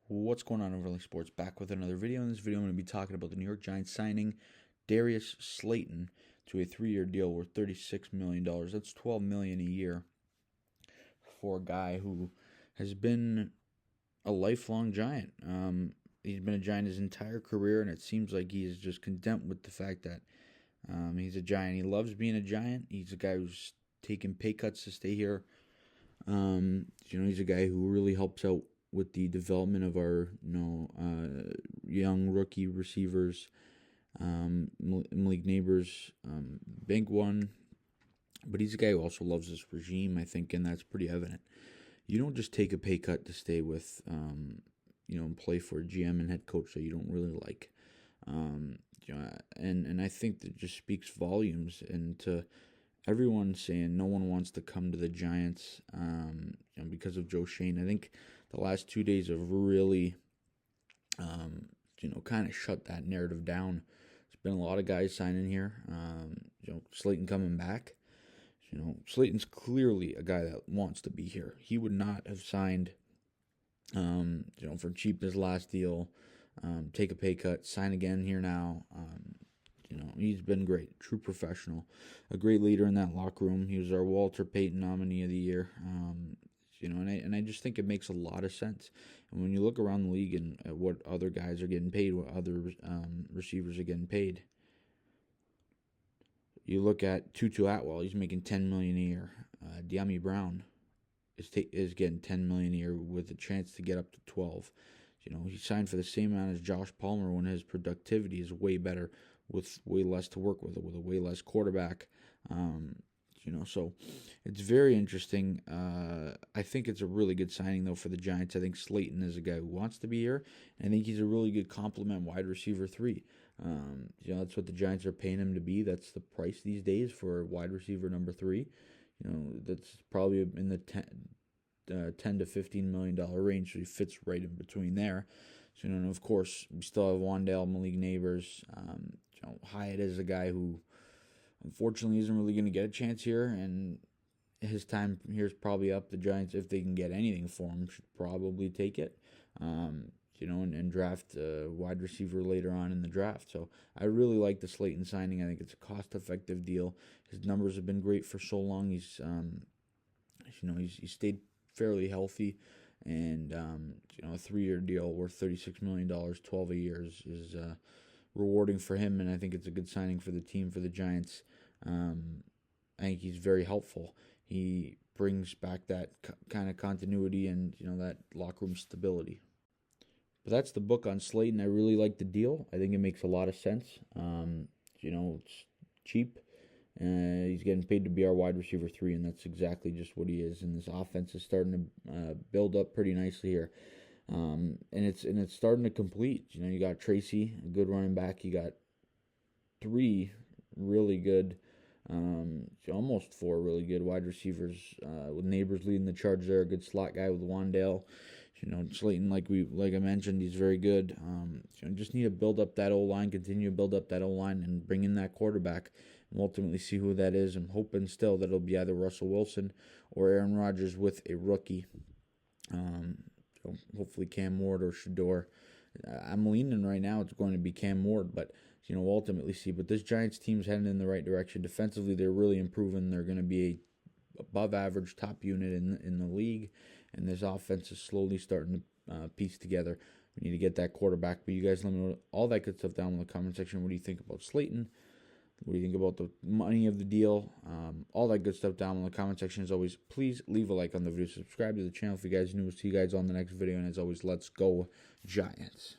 What's going on, Overlay Sports? Back with another video. In this video, I'm going to be talking about the New York Giants signing Darius Slayton to a 3-year deal worth $36 million. That's $12 million a year for a guy who has been a lifelong Giant. He's been a Giant his entire career, and it seems like he is just content with the fact that he's a Giant. He loves being a Giant. He's a guy who's taken pay cuts to stay here. He's a guy who really helps out with the development of our, young rookie receivers. Malik Neighbors, big one. But he's a guy who also loves this regime, I think, and that's pretty evident. You don't just take a pay cut to stay with, and play for a GM and head coach that you don't really like. And I think that just speaks volumes, and to everyone saying no one wants to come to the Giants because of Joe Schoen. I think the last 2 days have really, kind of shut that narrative down. There's been a lot of guys signing here. Slayton coming back. Slayton's clearly a guy that wants to be here. He would not have signed, for cheap his last deal, take a pay cut, sign again here now. He's been great, true professional, a great leader in that locker room. He was our Walter Payton nominee of the year. And I just think it makes a lot of sense. And when you look around the league and at what other guys are getting paid, what other receivers are getting paid, you look at Tutu Atwell, he's making $10 million a year. De'Ami Brown is getting $10 million a year with a chance to get up to 12. He signed for the same amount as Josh Palmer when his productivity is way better, with way less to work with a way less quarterback. So it's very interesting. I think it's a really good signing, though, for the Giants. I think Slayton is a guy who wants to be here, and I think he's a really good complement wide receiver 3. That's what the Giants are paying him to be. That's the price these days for wide receiver number 3. That's probably in the $10 to $15 million range, so he fits right in between there. So, of course, we still have Wan'Dale, Malik Neighbors. Hyatt is a guy who, unfortunately, isn't really going to get a chance here, and his time here is probably up. The Giants, if they can get anything for him, should probably take it, and draft a wide receiver later on in the draft. So I really like the Slayton signing. I think it's a cost-effective deal. His numbers have been great for so long. He's stayed fairly healthy, and a 3-year deal worth $36 million, 12 a year is rewarding for him, and I think it's a good signing for the team, for the Giants. I think he's very helpful. He brings back that kind of continuity and that locker room stability. But that's the book on Slayton. I really like the deal. I think it makes a lot of sense. It's cheap. He's getting paid to be our wide receiver 3, and that's exactly just what he is. And this offense is starting to build up pretty nicely here. And it's starting to complete. You got Tracy, a good running back. You got 3 really good, almost 4 really good wide receivers. With Neighbors leading the charge there, a good slot guy with Wan'Dale. Slayton, like I mentioned, he's very good. Just need to build up that O-line, continue to build up that O-line, and bring in that quarterback, and ultimately see who that is. I'm hoping still that it'll be either Russell Wilson or Aaron Rodgers with a rookie. Hopefully Cam Ward or Shador. I'm leaning right now it's going to be Cam Ward, but we'll ultimately see. But this Giants team's heading in the right direction. Defensively, they're really improving. They're going to be a above average top unit in the league, and this offense is slowly starting to piece together. We need to get that quarterback. But you guys let me know all that good stuff down in the comment section. What do you think about Slayton? What do you think about the money of the deal? All that good stuff down in the comment section. As always, please leave a like on the video. Subscribe to the channel if you guys are new. See you guys on the next video. And as always, let's go Giants.